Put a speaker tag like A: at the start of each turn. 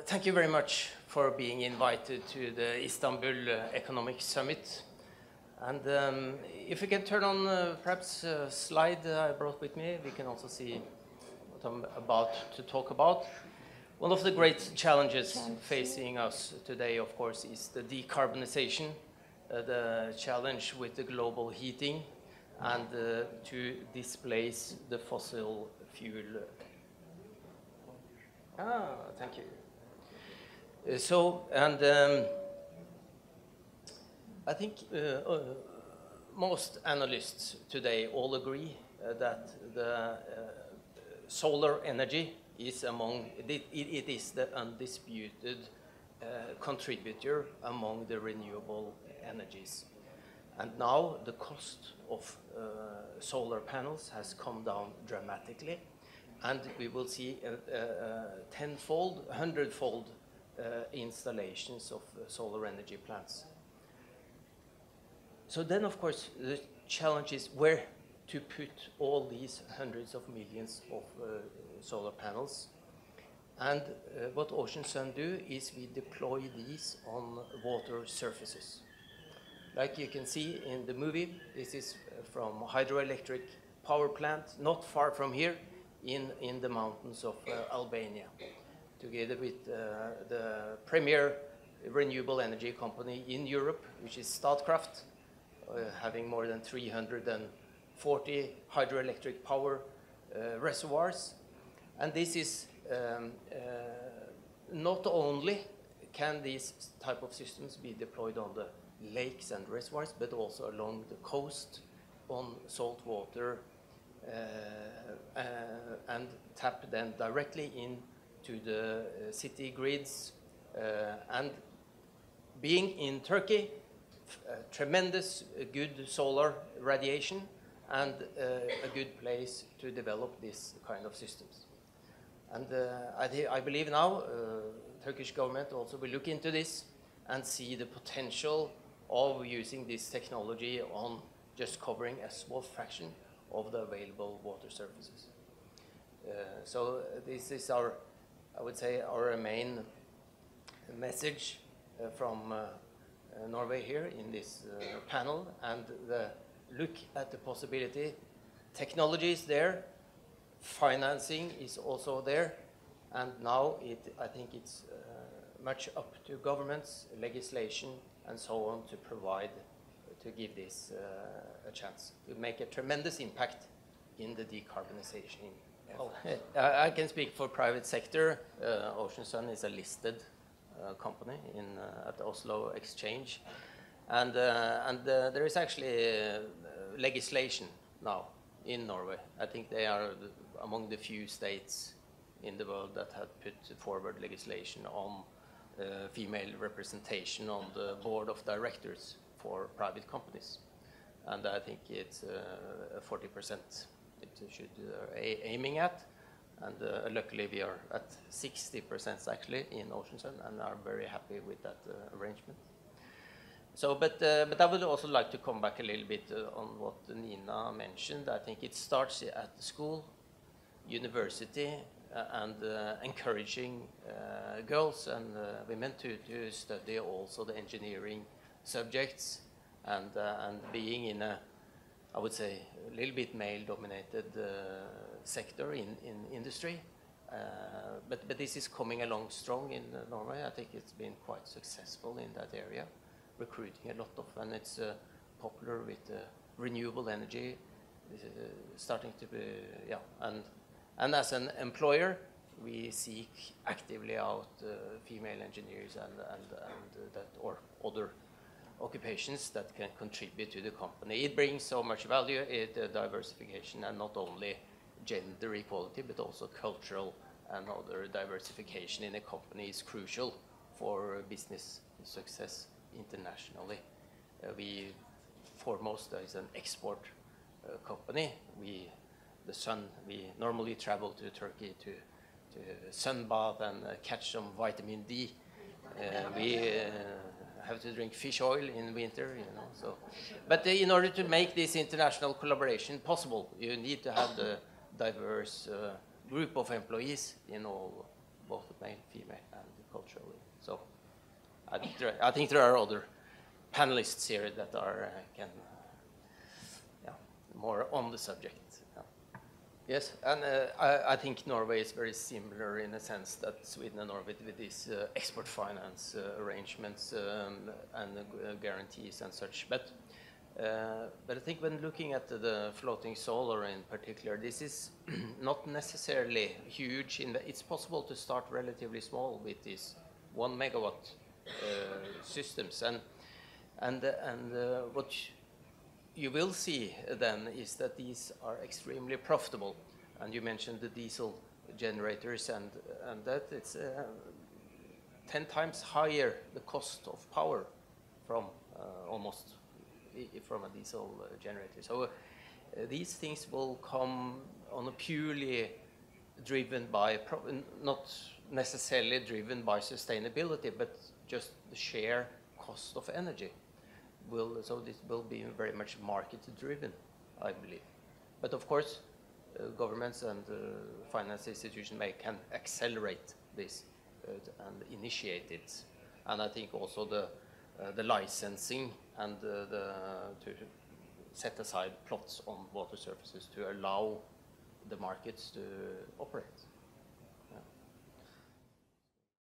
A: Thank you very much for being invited to the Istanbul Economic Summit. And if we can turn on perhaps a slide I brought with me, we can also see what I'm about to talk about. One of the great challenges facing us today, of course, is the decarbonization, the challenge with the global heating, and to displace the fossil fuel. Thank you. I think most analysts today all agree that the solar energy is it is the undisputed contributor among the renewable energies. And now the cost of solar panels has come down dramatically, and we will see tenfold, 100-fold installations of solar energy plants. So then, of course, the challenge is where to put all these hundreds of millions of solar panels. And what Ocean Sun do is we deploy these on water surfaces. Like you can see in the movie, this is from a hydroelectric power plant not far from here in the mountains of Albania, together with the premier renewable energy company in Europe, which is Statkraft, having more than 340 hydroelectric power reservoirs. And this is not only can these type of systems be deployed on the lakes and reservoirs, but also along the coast on salt water and tap them directly into the city grids. And being in Turkey, tremendous good solar radiation and a good place to develop this kind of systems. And I believe now Turkish government also will look into this and see the potential of using this technology on just covering a small fraction of the available water surfaces. So this is our, I would say, our main message from Norway here in this panel, and the look at the possibility. Technology is there, financing is also there, and now I think it's much up to governments, legislation, and so on to provide, to give this a chance to make a tremendous impact in the decarbonization. Well, I can speak for private sector. Ocean Sun is a listed company at Oslo Exchange, and there is actually legislation now in Norway. I think they are among the few states in the world that have put forward legislation on female representation on the board of directors for private companies, and I think it's 40% it should aiming at, and luckily we are at 60% actually in Ocean Sun, and are very happy with that arrangement. So, but I would also like to come back a little bit on what Nina mentioned. I think it starts at the school, university, and encouraging girls and women to study also the engineering subjects, and being in a, I would say, a little bit male-dominated sector in industry. But this is coming along strong in Norway. I think it's been quite successful in that area, recruiting a lot of, and it's popular with renewable energy, starting to be, yeah. And as an employer, we seek actively out female engineers and that, or other occupations that can contribute to the company. It brings so much value, diversification, and not only gender equality, but also cultural and other diversification in a company is crucial for business success internationally. We foremost is an export company. We normally travel to Turkey to sunbathe and catch some vitamin D. We have to drink fish oil in winter, you know. So, but in order to make this international collaboration possible, you need to have the diverse group of employees in all both male, female, and culturally. So I think there are other panelists here that are more on the subject. Yes, and I think Norway is very similar in the sense that Sweden and Norway with these export finance arrangements and guarantees and such. But I think when looking at the floating solar in particular, this is not necessarily huge. It's possible to start relatively small with these 1 megawatt systems, and what you will see then is that these are extremely profitable. And you mentioned the diesel generators, and that it's 10 times higher the cost of power from almost from a diesel generator. So these things will come on a purely driven by, not necessarily driven by sustainability, but just the sheer cost of energy. So this will be very much market driven, I believe. But of course, governments and finance institutions can accelerate this and initiate it. And I think also the licensing and to set aside plots on water surfaces to allow the markets to operate.